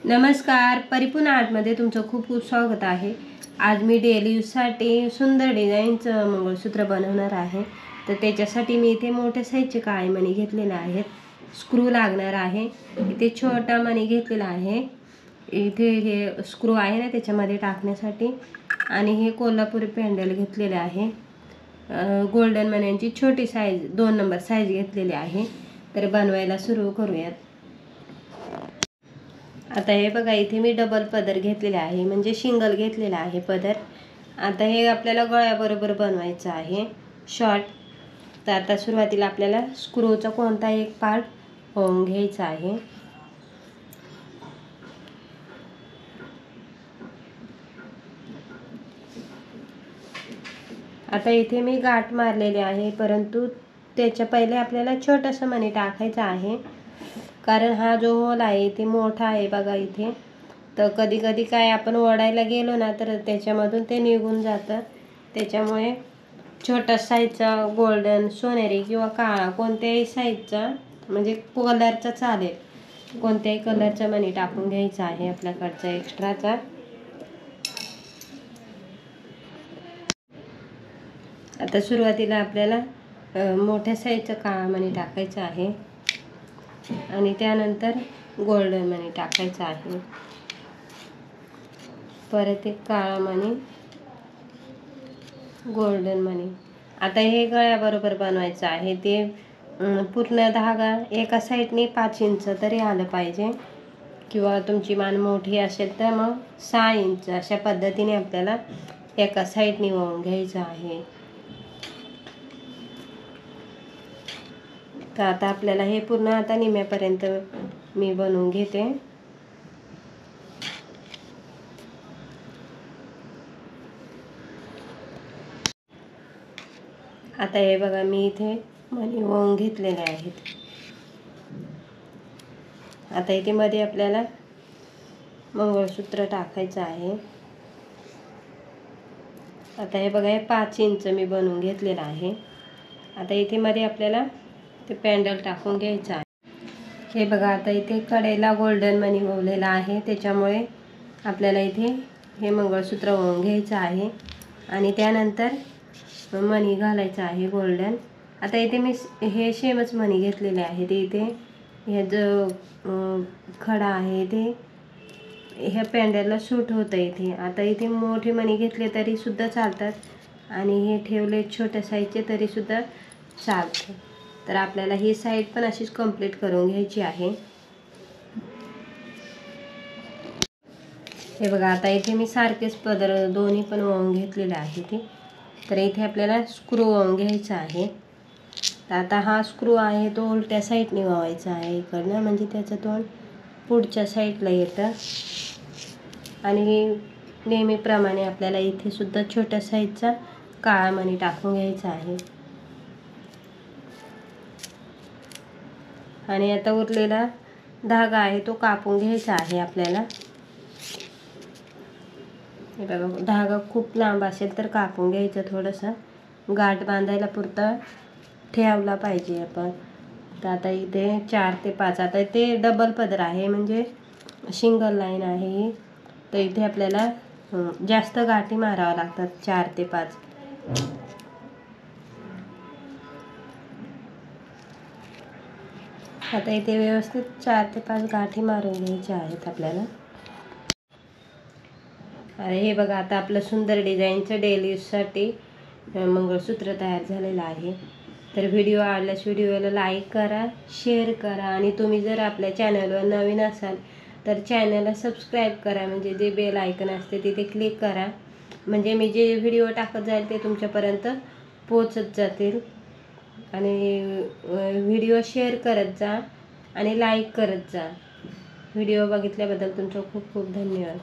नमस्कार, परिपूर्ण आर्टमध्ये तुमचं खूप खूप स्वागत आहे। आज मी डेली यूजसाठी सुंदर डिझाईनचं मंगळसूत्र बनवणार आहे। तर त्याच्यासाठी मी इथे मोठ्या साईजचे काळे मणी घेतलेले आहेत। स्क्रू लागणार आहे। इथे छोटा मणी घेतलेला आहे। इथे हे स्क्रू आहे ना त्याच्यामध्ये टाकण्यासाठी। आणि हे कोल्हापुरी पेंडल घेतलेले आहे। गोल्डन मण्यांची छोटी साईज 2 नंबर साईज घेतलेली आहे। तर बनवायला सुरू करूयात। आता हे बघा, इथे मी डबल पदर घेतलेला आहे, म्हणजे सिंगल घेतलेला आहे पदर। आता हे आपल्याला गळ्याबरोबर बनवायचं आहे शॉर्ट। तर आता सुरुवातीला आपल्याला स्क्रूचा कोणता एक पार्ट होऊन घ्यायचा आहे। आता इथे मी गाठ मारलेली आहे, परंतु त्याच्या पहिले आपल्याला छोटंसं मणी टाकायचं आहे, कारण हा जो होल आहे ते मोठा आहे बघा इथे। तर कधी कधी काय आपण ओढायला गेलो ना तर त्याच्यामधून ते निघून जातं। त्याच्यामुळे छोटा साईजचा गोल्डन, सोनेरी किंवा काळा कोणत्याही साईजचा, म्हणजे कलरचा चालेल, कोणत्याही कलरचा मणी टाकून घ्यायचा आहे आपल्याकडचा एक्स्ट्राचा। आता सुरुवातीला आपल्याला मोठ्या साईजचा काळा मणी टाकायचा आहे आणि त्यानंतर गोल्डन मणी टाकायचा आहे। परत एक काळा मणी, गोल्डन मणी। आता हे गळ्याबरोबर बनवायचं आहे। ते पूर्ण धागा एका साईडने 5 इंच तरी आलं पाहिजे, किंवा तुमची मान मोठी असेल तर मग 6 इंच अशा पद्धतीने आपल्याला एका साईडने वळून घ्यायचं आहे। तर आता आपल्याला हे पूर्ण आता निम्यापर्यंत मी बनवून घेते। आता हे बघा, मी इथे मणी वळून घेतलेले आहेत। आता इथे मध्ये आपल्याला मंगळसूत्र टाकायचं आहे। आता हे बघा, हे 5 इंच मी बनवून घेतलेलं आहे। आता इथे मध्ये आपल्याला ते पेंडल टाकून घ्यायचं आहे। हे बघा, आता इथे कडेला गोल्डन मणी ओवलेला आहे, त्याच्यामुळे आपल्याला इथे हे मंगळसूत्र ओवून घ्यायचं आहे आणि त्यानंतर मणी घालायचं आहे गोल्डन। आता इथे मी हे सेमच मणी घेतलेले आहेत। इथे हे जो खडा आहे ते ह्या पेंडलला सूट होतं इथे। आता इथे मोठे मणी घेतले तरी सुद्धा चालतात आणि हे ठेवले छोट्या साईजचे तरी सुद्धा चालतं। तर आपल्याला ही साईड पण अशीच कंप्लीट करून घ्यायची आहे। हे बघा, आता इथे मी सारखेच पदर दोन्ही पण वळून घेतलेले आहे ते। तर इथे आपल्याला स्क्रू वळून घ्यायचा आहे। तर आता हा स्क्रू आहे तो उलट्या साईडने वळवायचा आहे इकडनं, म्हणजे त्याचं तोंड पुढच्या साईडला येतं। आणि नेहमीप्रमाणे आपल्याला इथे सुद्धा छोट्या साईजचा काळा मणी टाकून घ्यायचा आहे। आणि आता उरलेला धागा आहे तो कापून घ्यायचा आहे आपल्याला। हे बघा, धागा खूप लांब असेल तर कापून घ्यायचं, थोडंसं गाठ बांधायला पुरता ठेवला पाहिजे आपण। तर आता इथे 4 ते 5, आता इथे डबल पदर आहे, म्हणजे सिंगल लाईन आहे। तर इथे आपल्याला जास्त गाठी माराव्या लागतात, 4 ते 5। आता इथे व्यवस्थित 4 ते 5 गाठी मारून घ्यायच्या आहेत आपल्याला। अरे हे बघा, आता आपलं सुंदर डिझाईनचं डेली यूजसाठी मंगळसूत्र तयार झालेलं आहे। तर व्हिडिओ आवडल्यास व्हिडिओला लाईक करा, शेअर करा आणि तुम्ही जर आपल्या चॅनलवर नवीन असाल तर चॅनलला सबस्क्राईब करा, म्हणजे जे बेल आयकन असते तिथे क्लिक करा, म्हणजे मी जे व्हिडिओ टाकत जाईल ते तुमच्यापर्यंत पोचत जातील। आणि व्हिडिओ शेअर करत जा आणि लाईक करत जा। व्हिडिओ बघितल्याबद्दल तुमचं खूप खूप धन्यवाद।